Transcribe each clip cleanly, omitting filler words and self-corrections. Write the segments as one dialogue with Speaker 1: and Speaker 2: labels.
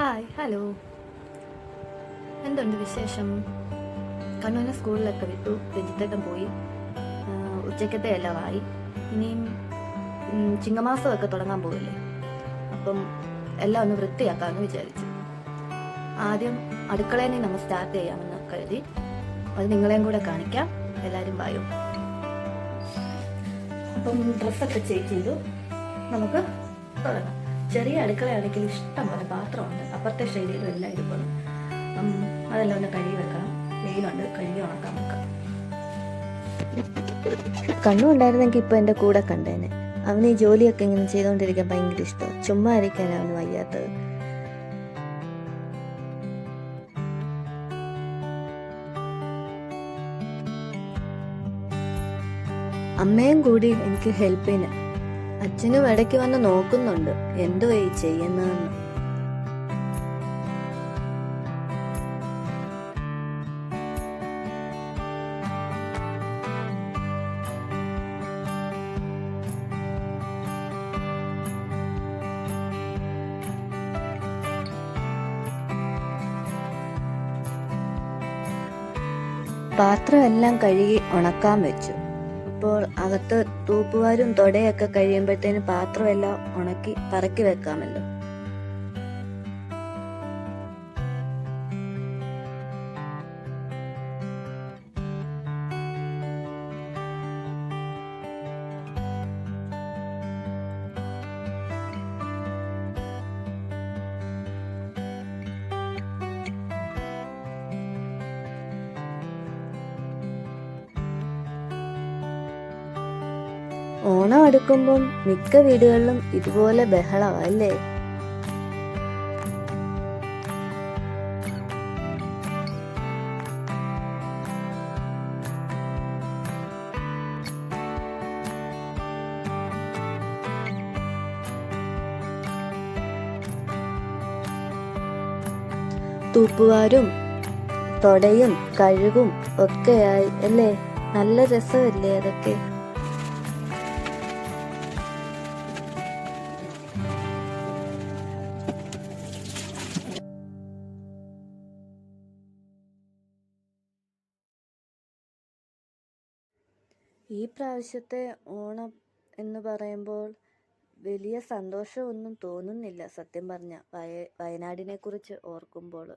Speaker 1: Hi hello, എന്തുണ്ട് വിശേഷം? കണ്ണൂരിനെ സ്കൂളിലൊക്കെ വിട്ടു, രജിത്തേട്ടൻ പോയി, ഉച്ചക്കത്തെ എല്ലാം ആയി. ഇനിയും ചിങ്ങമാസമൊക്കെ തുടങ്ങാൻ പോകില്ലേ, അപ്പം എല്ലാം ഒന്ന് വൃത്തിയാക്കാമെന്ന് വിചാരിച്ചു. ആദ്യം അടുക്കളയിൽ നിന്ന് നമ്മൾ സ്റ്റാർട്ട് ചെയ്യാമെന്ന് കരുതി. അത് നിങ്ങളെയും കൂടെ കാണിക്കാം. എല്ലാവരും വായോ. അപ്പം ഡ്രസ്സൊക്കെ ചേഞ്ച് ചെയ്തു, നമുക്ക് തുടങ്ങാം. ചെറിയ അടുക്കളയാണെങ്കിൽ ഇഷ്ടം പോലെ പാത്രമുണ്ട്, അപ്പുറത്തെ ശൈലിയിലും എല്ലാം ഇരിക്കുന്നു. അതെല്ലാം ഒന്ന് കഴുകി വെക്കണം. വെയിലുണ്ട്, കഴുകി ഉണക്കാൻ വെക്കാം.
Speaker 2: കണ്ണു ഉണ്ടായിരുന്നെങ്കിൽ ഇപ്പൊ എന്റെ കൂടെ കണ്ടേനെ. അവന് ഈ ജോലിയൊക്കെ ഇങ്ങനെ ചെയ്തുകൊണ്ടിരിക്കാൻ ഭയങ്കര ഇഷ്ടമാണ്. ചുമ്മാ ഇരിക്കാൻ അവന് വയ്യാത്തത്. അമ്മയും കൂടി എനിക്ക് ഹെൽപ്പിന്. അച്ഛനും ഇടയ്ക്ക് വന്ന് നോക്കുന്നുണ്ട് എന്തുവാ ഈ ചെയ്യുന്നതെന്ന്. പാത്രം എല്ലാം കഴുകി ഉണക്കാൻ വെച്ചു. ഇപ്പോൾ അകത്ത് തൂപ്പുവാരും തൊടയൊക്കെ കഴിയുമ്പോഴത്തേന് പാത്രം എല്ലാം ഉണക്കി പറക്കി വെക്കാമല്ലോ. ഓണം അടുക്കുമ്പം മിക്ക വീടുകളിലും ഇതുപോലെ ബഹളമാ അല്ലേ? തൂപ്പുവാരും തൊടയും കഴുകും ഒക്കെയായി അല്ലേ? നല്ല രസമല്ലേ അതൊക്കെ? ഈ പ്രാവശ്യത്തെ ഓണം എന്ന് പറയുമ്പോൾ വലിയ സന്തോഷമൊന്നും തോന്നുന്നില്ല സത്യം പറഞ്ഞ. വയനാടിനെ കുറിച്ച് ഓർക്കുമ്പോൾ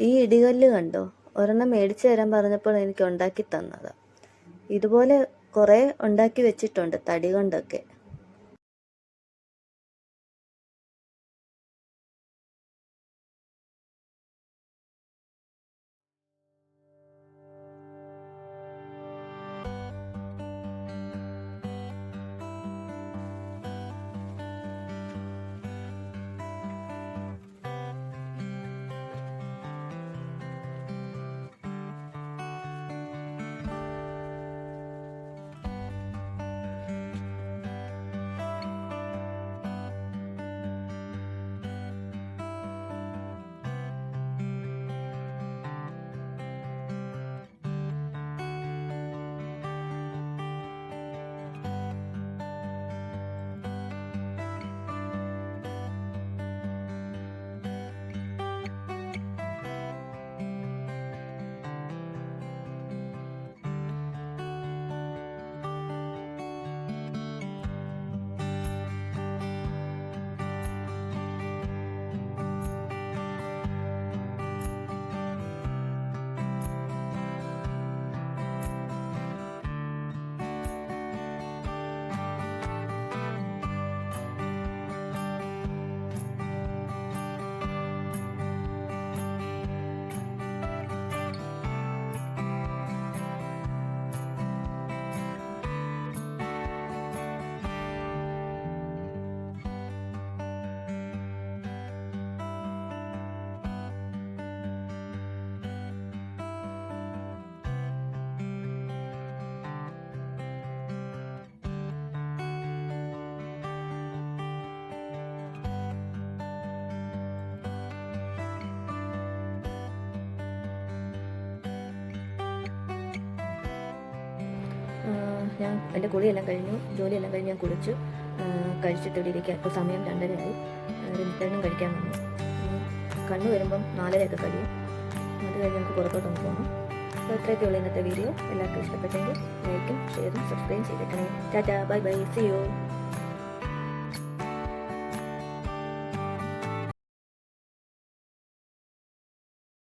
Speaker 2: ഈ ഇടികല്ല് കണ്ടോ? ഒരെണ്ണം മേടിച്ചു തരാൻ പറഞ്ഞപ്പോൾ എനിക്ക് ഉണ്ടാക്കി തന്നതാ. ഇതുപോലെ കുറെ ഉണ്ടാക്കി വെച്ചിട്ടുണ്ട് തടി കൊണ്ടൊക്കെ.
Speaker 1: ഞാൻ എൻ്റെ കുളിയെല്ലാം കഴിഞ്ഞു, ജോലിയെല്ലാം കഴിഞ്ഞ് ഞാൻ കുളിച്ചു, കഴിച്ചിട്ട് ഇവിടെ ഇരിക്കുക. ഇപ്പോൾ സമയം 2:30 ആയി. രഞ്ജിത്തേട്ടനും കഴിക്കാൻ വന്നു. കണ്ണു വരുമ്പം 4:30 കഴിയും. അത് കഴിഞ്ഞ് നമുക്ക് പുറത്തോട്ടൊന്ന് പോകണം. അപ്പോൾ ഇത്രയൊക്കെയുള്ള ഇന്നത്തെ വീഡിയോ. എല്ലാവർക്കും ഇഷ്ടപ്പെട്ടെങ്കിൽ ലൈക്കും ഷെയറും സബ്സ്ക്രൈബ് ചെയ്തേക്കണേ. ടാറ്റാ, ബൈ ബൈ, സി യു.